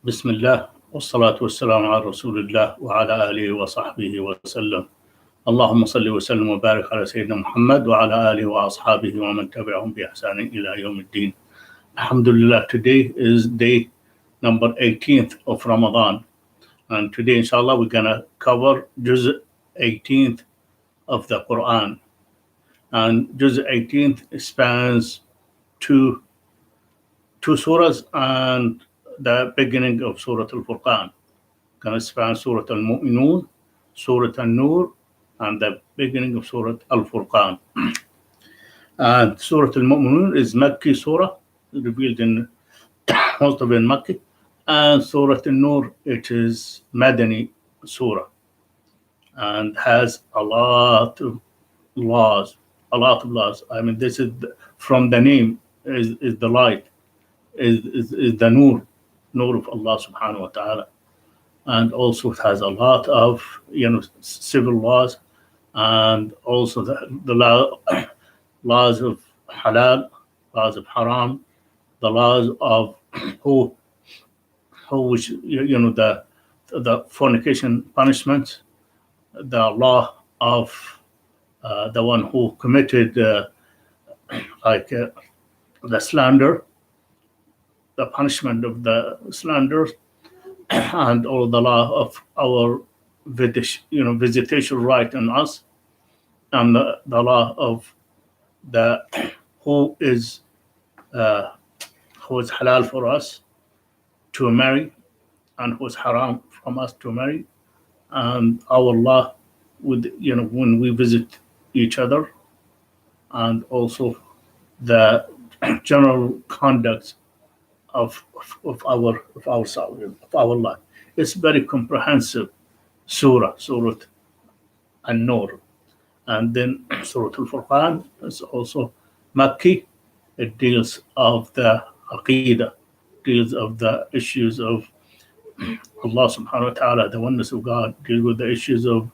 بسم الله والصلاة والسلام على رسول الله وعلى آله وصحبه وسلم. اللهم صل وسلم وبارك على سيدنا محمد وعلى آله وأصحابه ومن تبعهم بإحسان إلى يوم الدين. Alhamdulillah, today is day number 18th of Ramadan. And today, inshallah, we're going to cover Juz 18th of the Quran. And Juz 18th spans two surahs and the beginning of Surah Al-Furqan. Going to span Surah Al-Mu'minun, Surah Al-Nur, and the beginning of Surah Al-Furqan. And Surah Al-Mu'minun is Makki Surah, revealed in most of it in Makki. And Surah Al-Nur, it is Madani Surah, and has a lot of laws. I mean, this is from the name is the light, is the nur of Allah subhanahu wa ta'ala. And also it has a lot of civil laws, and also the laws of halal, laws of haram, the laws of which the fornication punishment, the law of the one who committed the slander, the punishment of the slander, and all the law of our visitation right on us, and the law of the who is halal for us to marry, and who is haram from us to marry, and our law with when we visit each other, and also the general conduct of our life. It's very comprehensive surah An-Nur. And then Surah Al-Furqan is also Makki. It deals of the Aqidah, deals of the issues of Allah subhanahu wa ta'ala, the oneness of God, deals with the issues of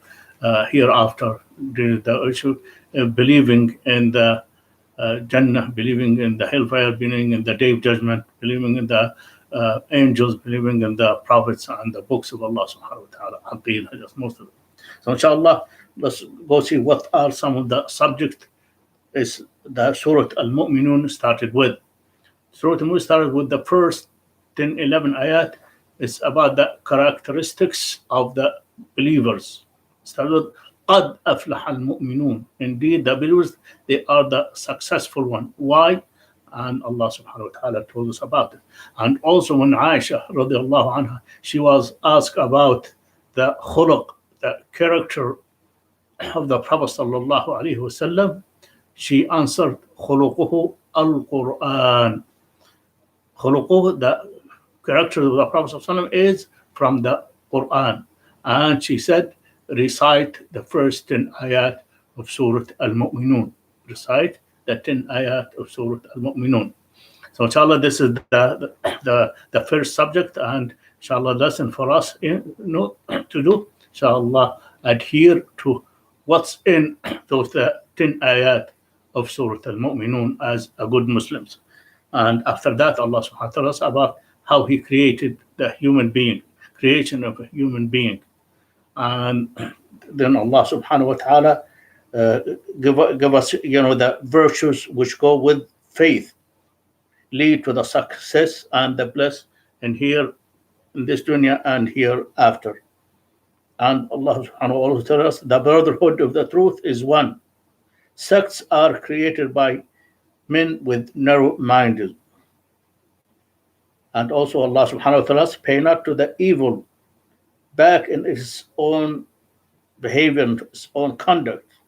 hereafter, deals with the issue of believing in the Jannah, believing in the hellfire, believing in the day of judgment, believing in the angels, believing in the prophets and the books of Allah subhanahu wa ta'ala. Aqidah, just most of it. So inshallah, let's go see what are some of the subject is the Surah Al-Mu'minun started with. Surah Al-Mu'minun started with the first 10-11 ayat. It's about the characteristics of the believers. Started with قَدْ أَفْلَحَ الْمُؤْمِنُونَ. Indeed, the believers, they are the successful one. Why? And Allah subhanahu wa ta'ala told us about it. And also when Aisha radiallahu anha, she was asked about the khuluq, the character of the Prophet sallallahu alaihi wasallam, she answered, khuluquhu al-Qur'an. Khuluquhu, the character of the Prophet sallallahu alaihi wasallam, is from the Qur'an. And she said, recite the first 10 ayat of Surah Al-Mu'minun. Recite the 10 ayat of Surah Al-Mu'minun. So inshallah, this is the first subject, and inshallah lesson for us to do. Inshallah, adhere to what's in those 10 ayat of Surah Al-Mu'minun as a good Muslims. And after that, Allah subhanahu wa ta'ala tells us about how He created the human being, creation of a human being. And then Allah subhanahu wa ta'ala give us the virtues which go with faith, lead to the success and the bliss in this dunya and hereafter. And Allah subhanahu wa ta'ala tells us the brotherhood of the truth is one. Sects are created by men with narrow minded. And also Allah subhanahu wa ta'ala says, pay not to the evil back in its own behavior and its own conduct.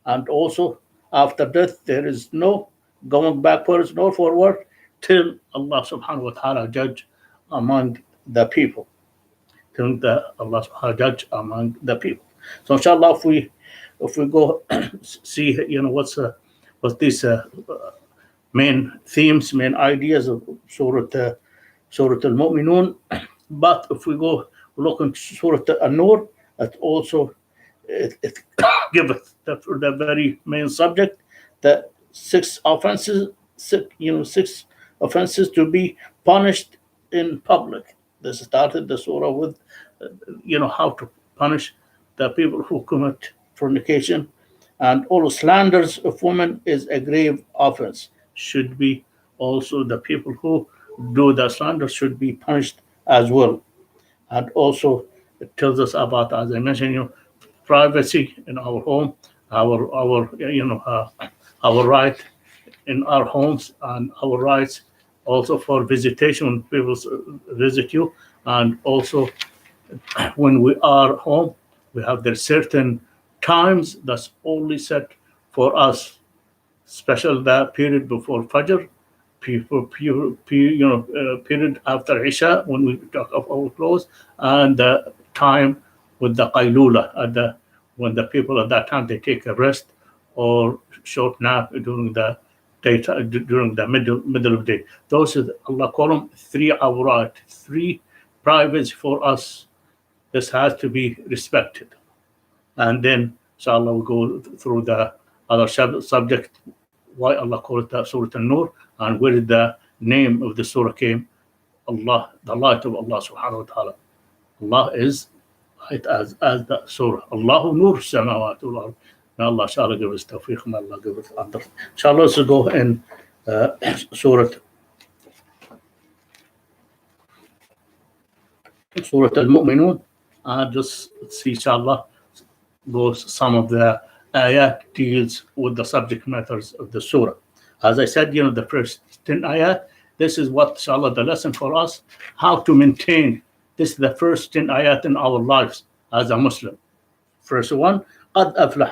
And also after death there is no going backwards nor forward till Allah subhanahu wa ta'ala judge among the people. Till Allah subhanahu wa ta'ala judge among the people. So inshallah, if we go see what's these main themes, main ideas of Surah Al-Mu'minun. But if we go look into Surah An-Nur, it also it gives the very main subject, the six offenses to be punished in public. This started the surah with, how to punish the people who commit fornication, and all slanders of women is a grave offense. Should be also the people who do the slander should be punished as well. And also it tells us about, as I mentioned, privacy in our home, our right in our homes, and our rights also for visitation when people visit you, and also when we are home, we have the certain times that's only set for us, special that period before Fajr, period after Isha when we talk of our clothes, and the time with the qaylula when the people at that time they take a rest or short nap during the daytime, during the middle of the day. Those are Allah call them 3 awrat, 3 privates for us. This has to be respected. And then inshallah we'll go through the other subject, why Allah called it Surah An-Nur, and where did the name of the surah came. Allah, the light of Allah subhanahu wa ta'ala. Allah is light as the surah. Allahu nur samawati wal ard. May Allah inshallah give us tawfiq, may Allah give us understanding. Inshallah, let's go in Surah Al-Mu'minun, and just see inshallah goes some of the ayat deals with the subject matters of the surah. As I said, the first 10 ayat, this is what inshallah the lesson for us, how to maintain. This is the first 10 ayat in our lives as a Muslim. First one, قَدْ أَفْلَحَ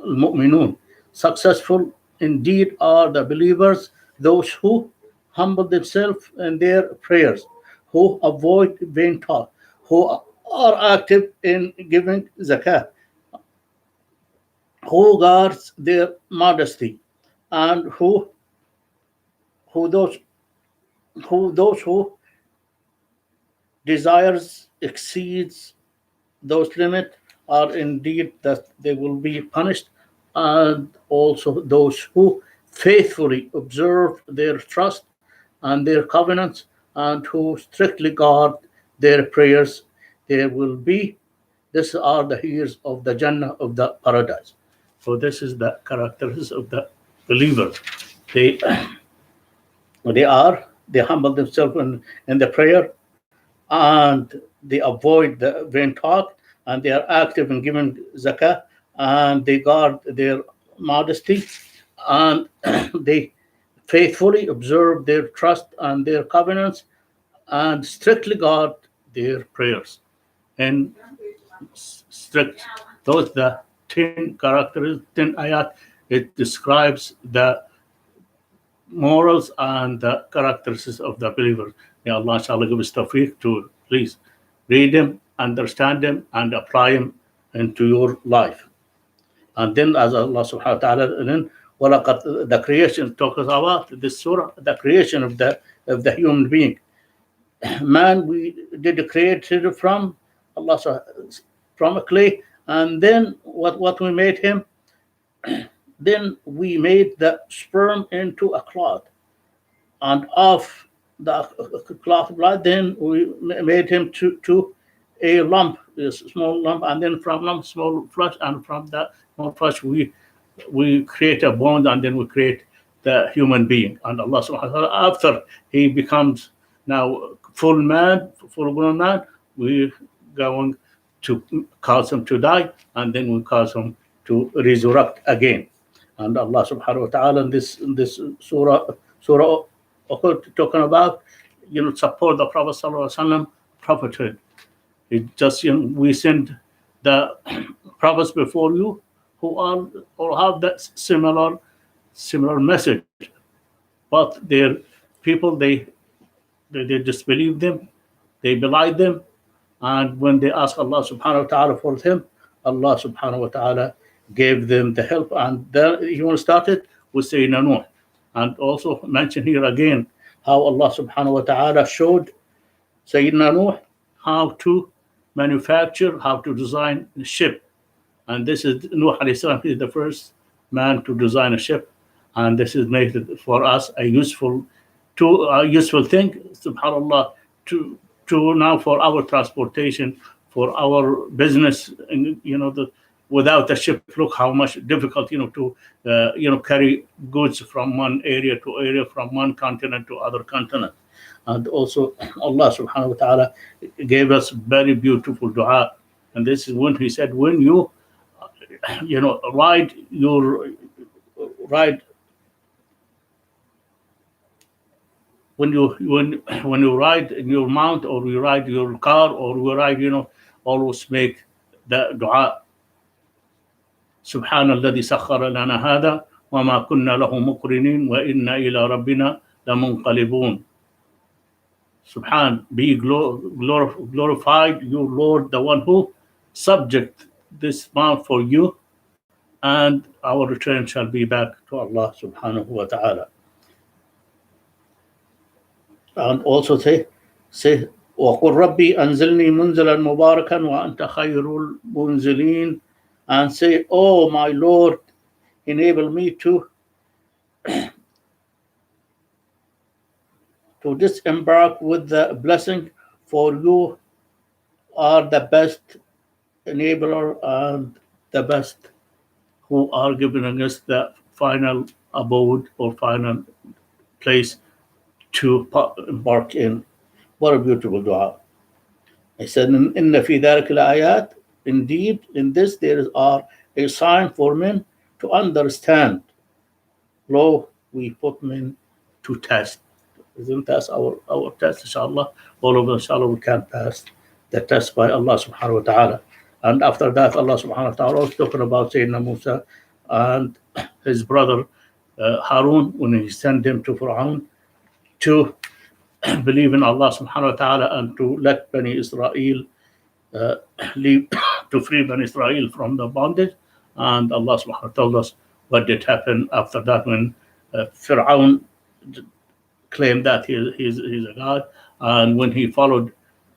الْمُؤْمِنُونَ. Successful indeed are the believers, those who humble themselves in their prayers, who avoid vain talk, who are active in giving zakah, who guards their modesty, and who those who desires exceeds those limits are indeed that they will be punished, and also those who faithfully observe their trust and their covenants, and who strictly guard their prayers, there will be, these are the heirs of the Jannah, of the paradise. So this is the characteristics of the believer. They humble themselves in the prayer, and they avoid the vain talk, and they are active in giving zakah, and they guard their modesty, and they faithfully observe their trust and their covenants, and strictly guard their prayers. And strict, those the 10 characters, 10 ayat, it describes the morals and the characteristics of the believer. May Allah inshallah give us tawfiq to please read them, understand them, and apply them into your life. And then as Allah subhanahu wa ta'ala, and then the creation talks about this surah, the creation of the human being. Man, we did create it from Allah, from a clay, and then what we made him, then we made the sperm into a cloth, and of the cloth blood, then we made him to a lump, a small lump, and then from lump, small flesh, and from that small flesh we create a bond, and then we create the human being. And Allah subhanahu wa ta'ala, after he becomes now full grown man, we going to cause him to die, and then we cause him to resurrect again. And Allah subhanahu wa ta'ala in this surah talking about, support the Prophet sallallahu alaihi wasallam prophethood. It just, we send the prophets before you who are or have that similar message, but their people they disbelieve them, they belie them, and when they ask Allah subhanahu wa ta'ala for him, Allah subhanahu wa ta'ala gave them the help. And then he started with Sayyidina Nuh, and also mention here again how Allah subhanahu wa ta'ala showed Sayyidina Nuh how to manufacture, how to design a ship. And this is Nuh alayhi salam, he is the first man to design a ship, and this is made for us a useful thing, subhanallah, to now for our transportation, for our business, and without a ship, look how much difficult to carry goods from one area to area, from one continent to other continent. And also Allah subhanahu wa ta'ala gave us very beautiful dua, and this is when he said, when you ride when you ride in your mount, or you ride your car, or you ride, always make the dua. سبحان الذي سخر لنا هذا وما كنا له مقرنين وإنا إلى ربنا لمنقلبون. Subhan, be glorified, you Lord, the one who subject this mount for you, and our return shall be back to Allah subhanahu wa ta'ala. And also say وَقُلْ رَبِّي أَنزِلْنِي مُنزِلًا مُبَارَكًا وَأَنْتَ خَيْرُ الْمُنزِلِينَ, and say, oh my Lord, enable me to disembark with the blessing, for you are the best enabler and the best who are giving us the final abode or final place to embark in. What a beautiful dua. I said, Inna fi dhalika al-ayat, indeed in this there are a sign for men to understand. Lo, we put men to test. Isn't that our test, inshallah? All of us, inshallah, we can pass the test by Allah subhanahu wa ta'ala. And after that, Allah subhanahu wa ta'ala was talking about Sayyidina Musa and his brother Harun, when he sent them to Fir'aun to believe in Allah subhanahu wa ta'ala and to let Bani Israel leave, to free Bani Israel from the bondage. And Allah subhanahu wa ta'ala told us what did happen after that, when Fir'aun claimed that he's a god, and when he followed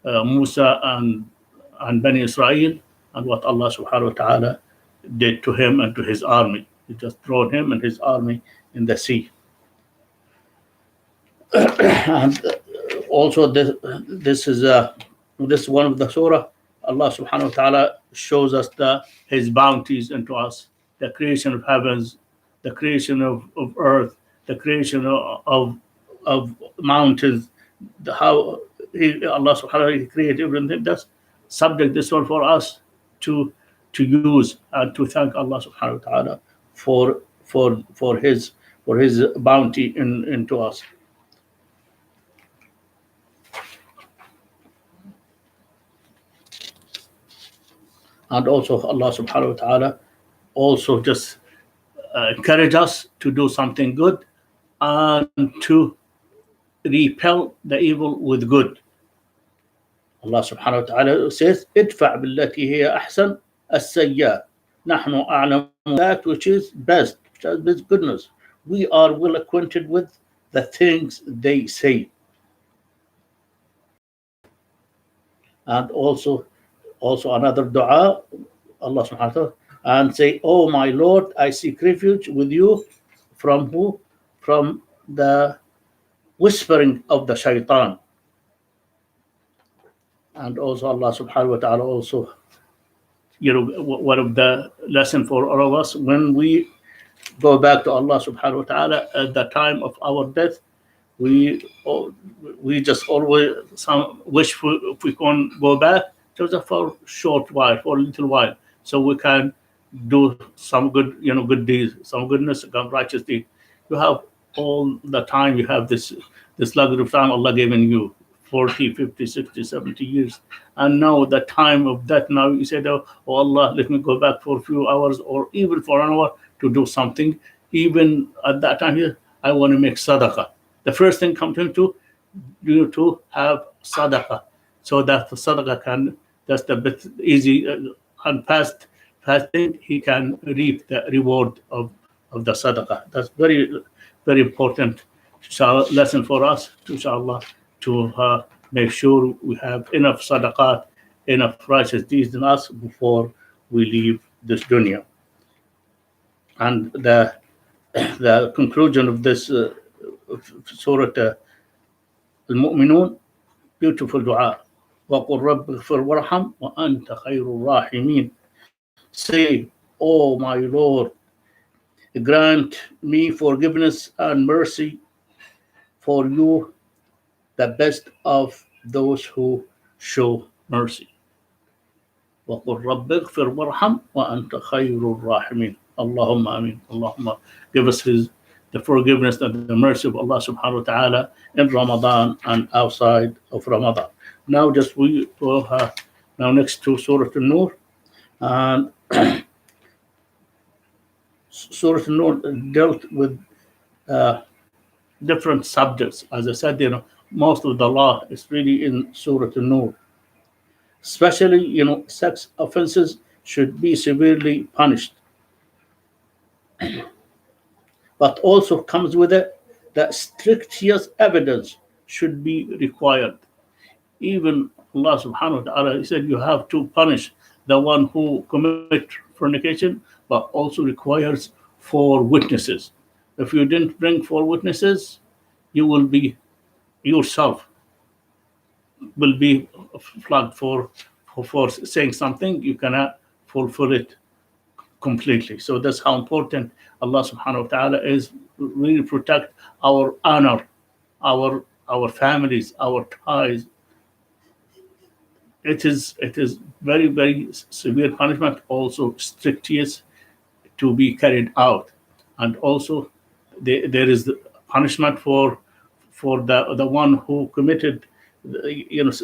Musa and Bani Israel, and what Allah subhanahu wa ta'ala did to him and to his army. He just thrown him and his army in the sea. And also this is one of the surah. Allah subhanahu wa ta'ala shows us his bounties into us, the creation of heavens, the creation of earth, the creation of mountains, how Allah subhanahu wa ta'ala created everything. That's subject this one for us to use and to thank Allah subhanahu wa ta'ala for his bounty into us. And also Allah subhanahu wa ta'ala also just encourage us to do something good and to repel the evil with good. Allah subhanahu wa ta'ala says, idfa' billati hiya ahsan as-sayyi'ah. Nahnu a'lamu that which is best, which has best goodness. We are well acquainted with the things they say. And also another dua, Allah subhanahu wa ta'ala, and say, oh my Lord, I seek refuge with you from who? From the whispering of the shaitan. And also Allah subhanahu wa ta'ala also, one of the lesson for all of us, when we go back to Allah subhanahu wa ta'ala at the time of our death, we just always wish if we can go back just for a short while, for a little while, so we can do some good, good deeds, some goodness, some righteous deeds. You have all the time, you have this luxury of time Allah given you, 40, 50, 60, 70 years. And now the time of that, now you said, oh Allah, let me go back for a few hours or even for an hour to do something. Even at that time here, I want to make sadaqah. The first thing comes into you to have sadaqah, so that the sadaqah can, that's the bit easy and fast thing, he can reap the reward of the sadaqah. That's very, very important lesson for us, inshallah, to make sure we have enough sadaqat, enough righteous deeds in us before we leave this dunya. And the conclusion of this Surah Al-Mu'minun beautiful dua. وَقُلْ رَبِّ اغْفِرْ وَارْحَمْ وَأَنْتَ خَيْرُ الرَّاحِمِينَ. Say, oh my Lord, grant me forgiveness and mercy, for you the best of those who show mercy. وَقُلْ رَبِّ اغْفِرْ وَارْحَمْ وَأَنْتَ خَيْرُ الرَّاحِمِينَ. Allahumma ameen. Allahumma give us the forgiveness and the mercy of Allah subhanahu wa ta'ala in Ramadan and outside of Ramadan. Now just we will have now next to Surah An-Nur, and Surah An-Nur dealt with different subjects. As I said, most of the law is really in Surah An-Nur. Especially, sex offenses should be severely punished. But also comes with it that strictest evidence should be required. Even Allah subhanahu wa ta'ala, He said you have to punish the one who commit fornication, but also requires 4 witnesses. If you didn't bring 4 witnesses, you will be yourself will be flogged for saying something you cannot fulfill it completely. So that's how important Allah subhanahu wa ta'ala is, really protect our honor, our families, our ties. It is very, very severe punishment, also strictest to be carried out. And also there is the punishment for the one who committed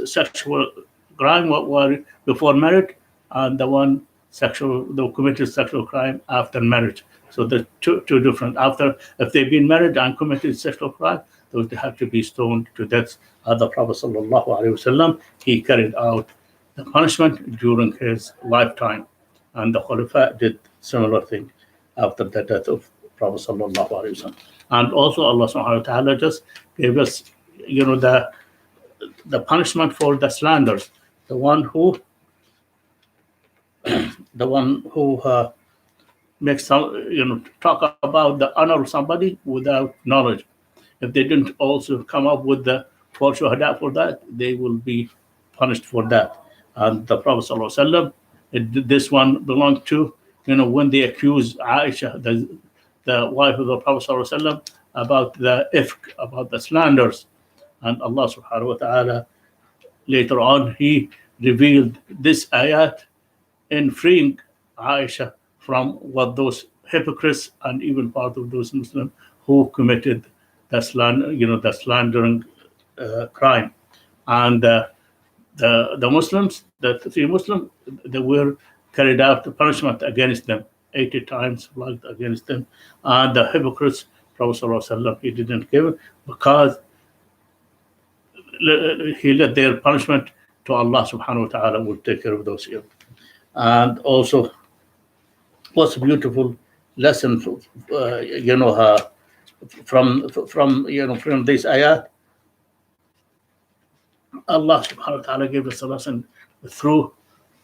sexual crime before marriage, and the one who committed sexual crime after marriage. So the two different. After, if they've been married and committed sexual crime, those they have to be stoned to death. The Prophet sallallahu alaihi wasallam, he carried out the punishment during his lifetime, and the Khalifa did similar thing after the death of Prophet sallallahu alaihi wasallam. And also Allah subhanahu wa ta'ala just gave us, the punishment for the slanders, the one who makes some, talk about the honor of somebody without knowledge. If they didn't also come up with the 4 shuhada for that, they will be punished for that. And the Prophet sallallahu alaihi wasallam, this one belonged to, when they accused Aisha, the wife of the Prophet sallallahu alaihi wasallam, about the ifk, about the slanders. And Allah subhanahu wa ta'ala, later on, He revealed this ayat in freeing Aisha from what those hypocrites and even part of those Muslims who committed the slandering crime. And the Muslims, the 3 Muslims, they were carried out the punishment against them, 80 times flogged against them. And the hypocrites, Prophet sallallahu alaihi wasallam, He didn't give it, because He let their punishment to Allah subhanahu wa ta'ala will take care of those here. And also, what's a beautiful lesson from this ayat. Allah subhanahu wa ta'ala gave us a lesson through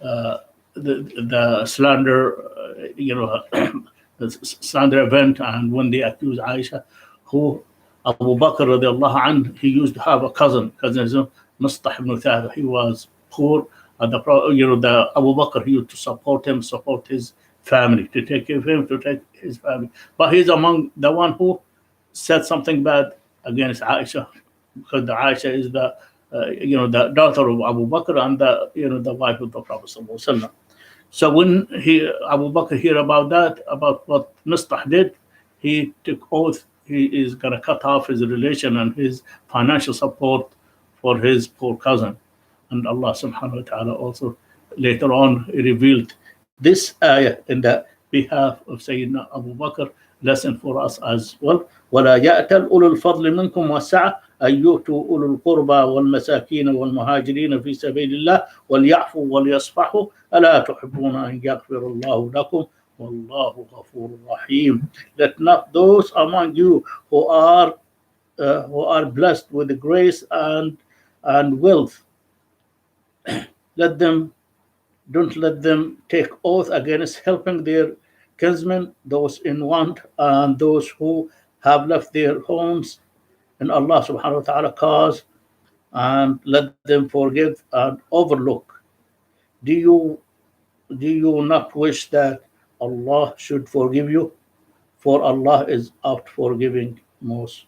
the slander, the slander event, and when they accused Aisha, who Abu Bakr radiallahu anh, he used to have a cousin is Mustah ibn Thabit. He was poor, and the Abu Bakr, he used to support his family, to take care of him, to take his family. But he's among the one who said something bad against Aisha, because the Aisha is the daughter of Abu Bakr and the wife of the Prophet sallallahu alaihi wasallam. So when Abu Bakr hear about that, about what Mustah did, he took oath he is going to cut off his relation and his financial support for his poor cousin. And Allah subhanahu wa ta'ala also later on revealed this ayah in the behalf of Sayyidina Abu Bakr, lesson for us as well. وَلَا يَأْتَلْ أُولُو الْفَضْلِ مِنْكُمْ وَالسَّعَةِ أَن يُؤْتُوا أُولُو الْقُرْبَى وَالْمَسَاكِينَ وَالْمُهَاجِرِينَ فِي سَبِيلِ اللَّهِ وَلْيَعْفُوا وَلْيَصْفَحُوا أَلَا تُحِبُّونَ أَن يَغْفِرَ اللَّهُ لَكُمْ وَاللَّهُ غَفُورٌ رَحِيمٌ. Let not those among you who are blessed with the grace and wealth, don't let them take oath against helping their kinsmen, those in want, and those who have left their homes in Allah subhanahu wa ta'ala cause, and let them forgive and overlook. Do you not wish that Allah should forgive you? For Allah is oft forgiving most.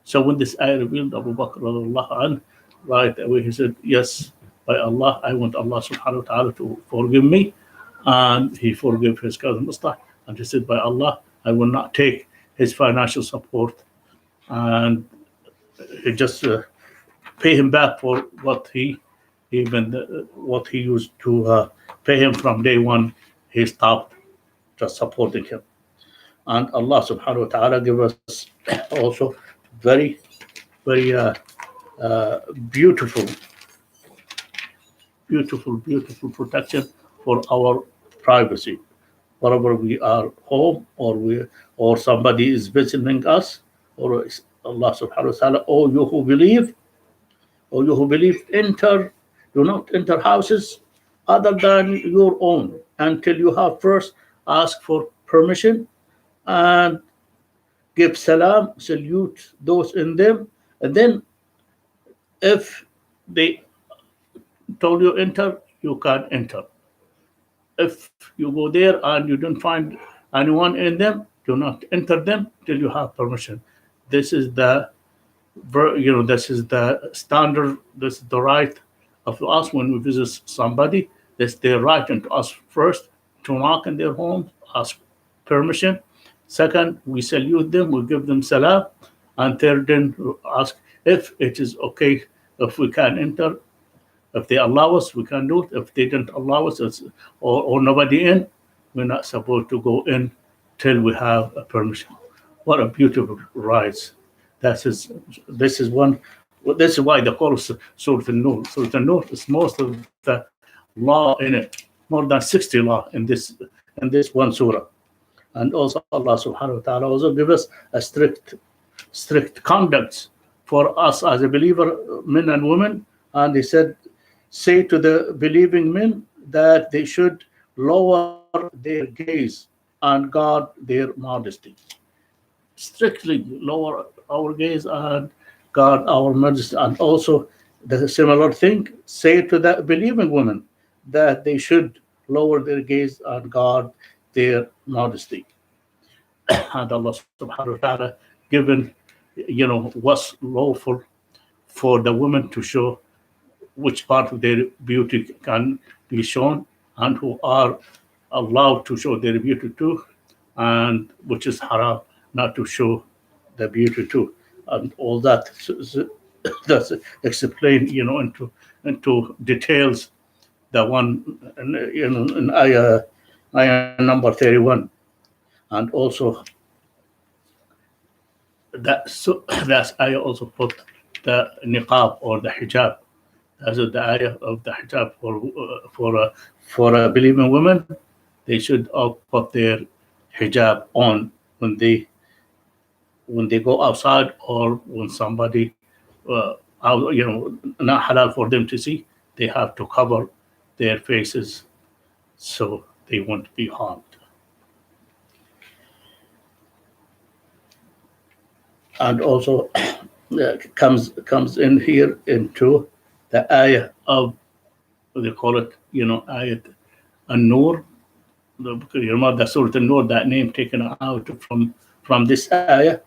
So when this ayah revealed, Abu Bakr radiallahu anh, right away he said, yes, by Allah, I want Allah subhanahu wa ta'ala to forgive me. And he forgave his cousin Mustah. And he said, by Allah, I will not take his financial support. And he just pay him back for what he what he used to pay him from day one. He stopped just supporting him. And Allah subhanahu wa ta'ala give us also very, very beautiful, beautiful protection for our privacy. Wherever we are home, or somebody is visiting us, or Allah subhanahu wa ta'ala, oh you who believe, do not enter houses other than your own until you have first asked for permission, and give salam, salute those in them, and then if they told you enter, you can enter. If you go there and you don't find anyone in them, do not enter them till you have permission. This is the this is the standard. This is the right of us when we visit somebody. That's their right and to us first to knock in their home, ask permission. Second, we salute them, we give them salam. And third, then ask if it is okay, if we can enter. If they allow us, we can do it. If they don't allow us, or nobody in, we're not supposed to go in till we have a permission. What a beautiful rights. This is one. This is why they call it Surah An-Nur. Surah An-Nur is most of the law in it, more than 60 law in this one surah. And also Allah subhanahu wa ta'ala also give us a strict conduct for us as a believer, men and women. And he said, say to the believing men that they should lower their gaze and guard their modesty. Strictly lower our gaze and guard our modesty. And also the similar thing, say to the believing women that they should lower their gaze and guard their modesty. And Allah subhanahu wa ta'ala given, what's lawful for the women to show, which part of their beauty can be shown, and who are allowed to show their beauty too, and which is haram not to show the beauty too, and all that. That's explained, into details. The one, in ayah number 31, and also that's ayah also put the niqab or the hijab. That's the ayah of the hijab for believing women. They should all put their hijab on when they go outside, or when somebody not halal for them to see. They have to cover their faces so they won't be harmed. And also comes in here into the ayah of, they call it, ayat An-Nur. The Surah An-Nur, that name taken out from this ayah.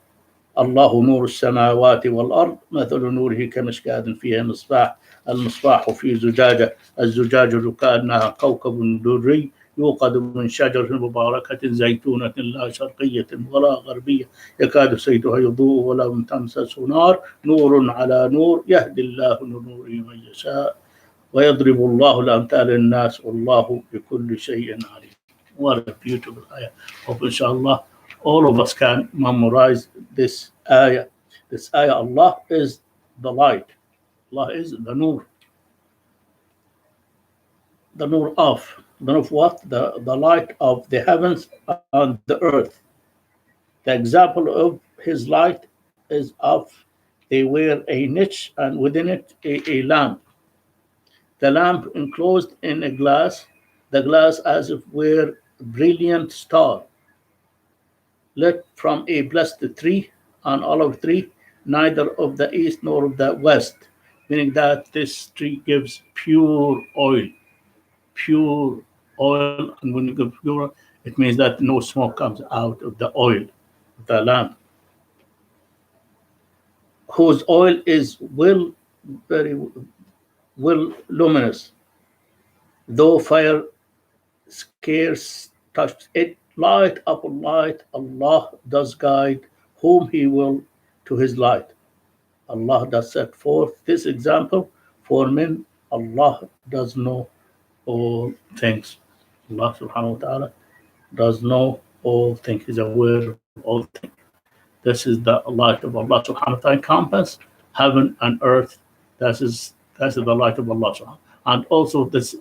الله نور السماوات والأرض مثل نوره كمشكاة فيها مصباح المصباح في زجاجة الزجاجة كأنها كوكب دري يوقد من شجرة مباركة زيتونة لا شرقية ولا غربية يكاد زيتها يضوء ولو تمسسه نار نور على نور يهدي الله لنوره من يشاء ويضرب الله الأمثال للناس والله بكل شيء عليم. What a beautiful ayah. Hope inshallah all of us can memorize this ayah. This ayah, Allah is the light. Allah is the nur. The nur of what? The light of the heavens and the earth. The example of his light is of, they wear a niche and within it a lamp. The lamp enclosed in a glass, the glass as if were a brilliant star, lit from a blessed tree, an olive tree, neither of the east nor of the west. meaning that this tree gives pure oil, and when you give pure, it means that no smoke comes out of the oil of the lamp, whose oil is very well luminous, though fire scarce touched it. Light upon light, Allah does guide whom He will to His light. Allah does set forth this example for men. Allah does know all things. Allah subhanahu wa ta'ala does know all things, is aware of all things. This is the light of Allah subhanahu wa ta'ala encompass heaven and earth. That is the light of Allah subhanahu. And this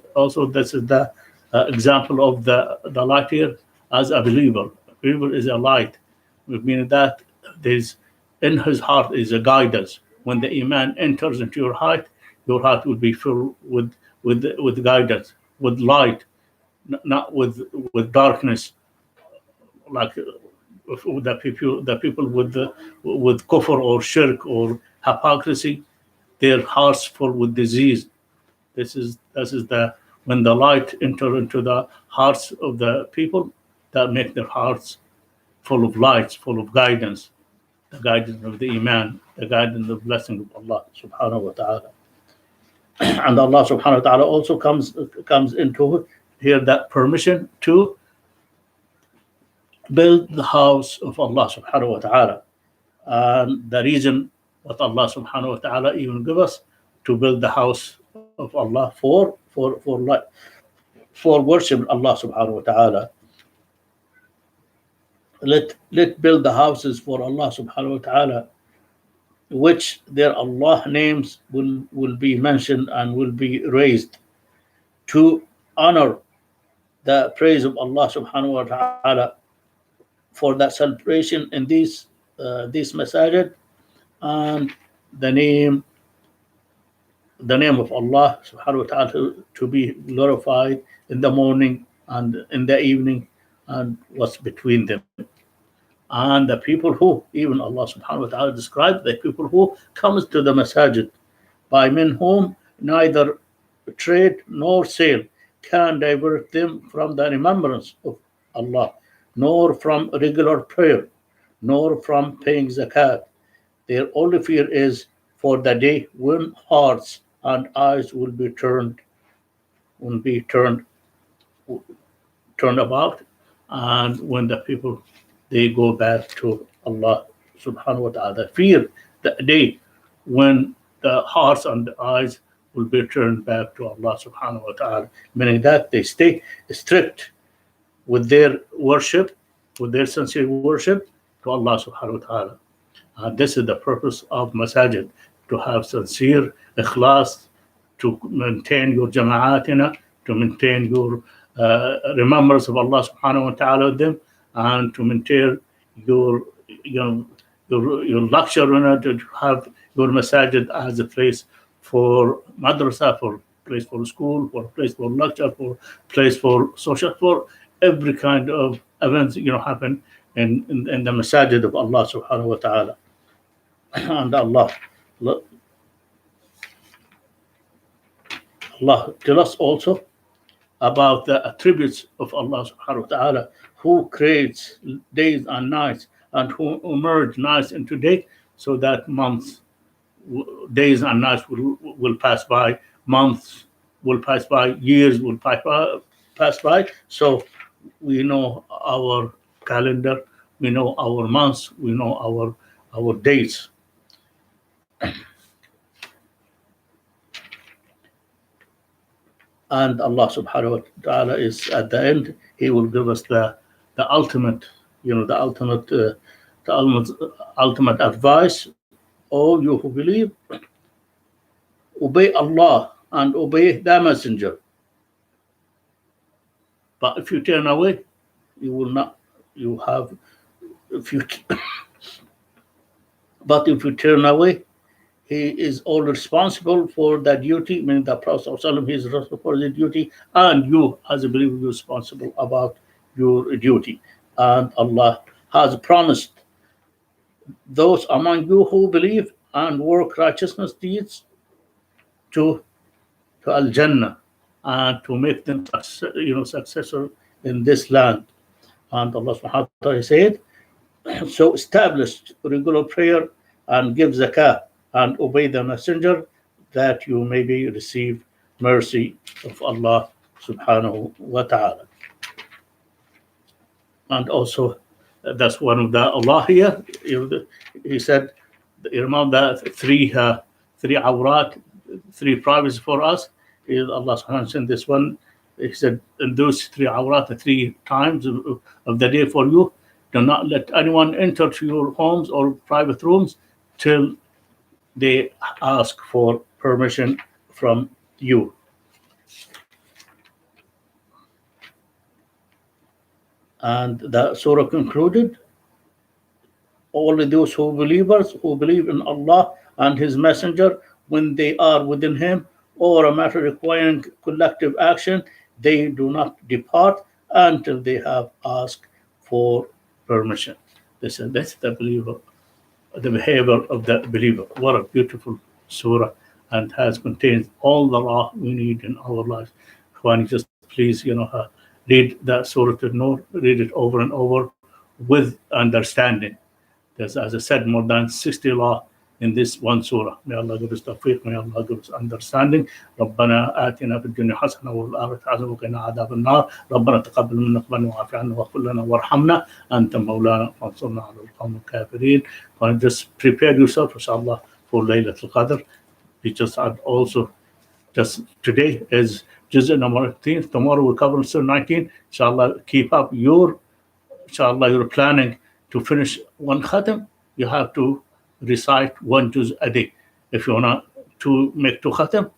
is the example of the light here as a believer. A believer is a light, meaning that there's in his heart is a guidance. When the iman enters into your heart will be filled with guidance, with light, not with darkness, like the people with kufr or shirk or hypocrisy. Their hearts full with disease. This is the when the light enter into the hearts of the people, that make their hearts full of lights, full of guidance, the guidance of the iman, the guidance of blessing of Allah subhanahu wa ta'ala. And Allah subhanahu wa ta'ala also comes into here that permission to build the house of Allah subhanahu wa ta'ala. And the reason what Allah subhanahu wa ta'ala even give us to build the house of Allah for worship Allah subhanahu wa ta'ala. Let build the houses for Allah subhanahu wa ta'ala, which their Allah names will be mentioned and will be raised to honor the praise of Allah subhanahu wa ta'ala for that celebration in these masajid, and the name of Allah subhanahu wa ta'ala to be glorified in the morning and in the evening and what's between them. And the people who, even Allah subhanahu wa ta'ala described the people who comes to the masajid, by men whom neither trade nor sale can divert them from the remembrance of Allah, nor from regular prayer, nor from paying zakat. Their only fear is for the day when hearts and eyes will be turned about, and when the people they go back to Allah subhanahu wa ta'ala. Fear the day when the hearts and the eyes will be turned back to Allah subhanahu wa ta'ala, meaning that they stay strict with their worship, with their sincere worship to Allah subhanahu wa ta'ala. And this is the purpose of masajid, to have sincere ikhlas, to maintain your jama'atina, to maintain your remembrance of Allah subhanahu wa ta'ala with them, and to maintain your lecture, to have your masajid as a place for madrasa, for place for school, for place for lecture, for place for social, for every kind of events happen in the masajid of Allah subhanahu wa ta'ala. And Allah tell us also about the attributes of Allah subhanahu wa ta'ala, who creates days and nights, and who merge nights into day, so that months, days and nights will pass by, months will pass by, years will pass by. So we know our calendar, we know our months, we know our dates. And Allah subhanahu wa ta'ala is at the end, He will give us the ultimate, the ultimate advice. All you who believe, obey Allah and obey the messenger. But if you turn away, you will not, you have, but if you turn away, He is all responsible for that duty, meaning the Prophet ﷺ, he is responsible for the duty, and you as a believer, you're responsible about your duty. And Allah has promised those among you who believe and work righteousness deeds to Al-Jannah and to make them successor in this land. And Allah subhanahu wa ta'ala said, so establish regular prayer and give zakah and obey the messenger that you may be receive mercy of Allah subhanahu wa ta'ala. And also that's one of the Allah here. He said, remember the three awrat, three privacy for us. Allah subhanahu wa ta'ala said this one. He said, in those three awrat, 3 times of the day for you, do not let anyone enter to your homes or private rooms till they ask for permission from you. And the surah concluded, only those who believe in Allah and His Messenger, when they are within Him or a matter requiring collective action, they do not depart until they have asked for permission. That's the believer, the behavior of the believer. What a beautiful surah, and has contained all the law we need in our lives. Khwani, just please, read the Surah An-Nur, read it over and over with understanding. There's, as I said, more than 60 law in this one surah. May Allah give us tawfiq, may Allah give us understanding. ربنا آتنا في الدنيا حسنة وفي الآخرة حسنة وقنا عذاب النار. ربنا تقبل منا ربنا واعف عنا واغفر لنا وارحمنا أنت مولانا فانصرنا على القوم الكافرين. And just prepare yourself, inshallah, for Laylatul Qadr. We just add also, just today is Juz' number 18. Tomorrow we'll cover Surah 19. Inshallah, keep up your planning to finish one khatam. You have to recite 1 juz a day. If you want to make 2 khatam,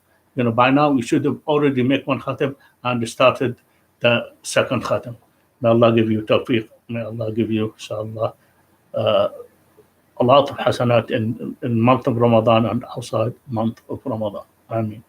by now you should have already made 1 khatam and started the 2nd khatam. May Allah give you tawfiq. May Allah give you, inshallah, a lot of hasanat in month of Ramadan and outside month of Ramadan. Ameen.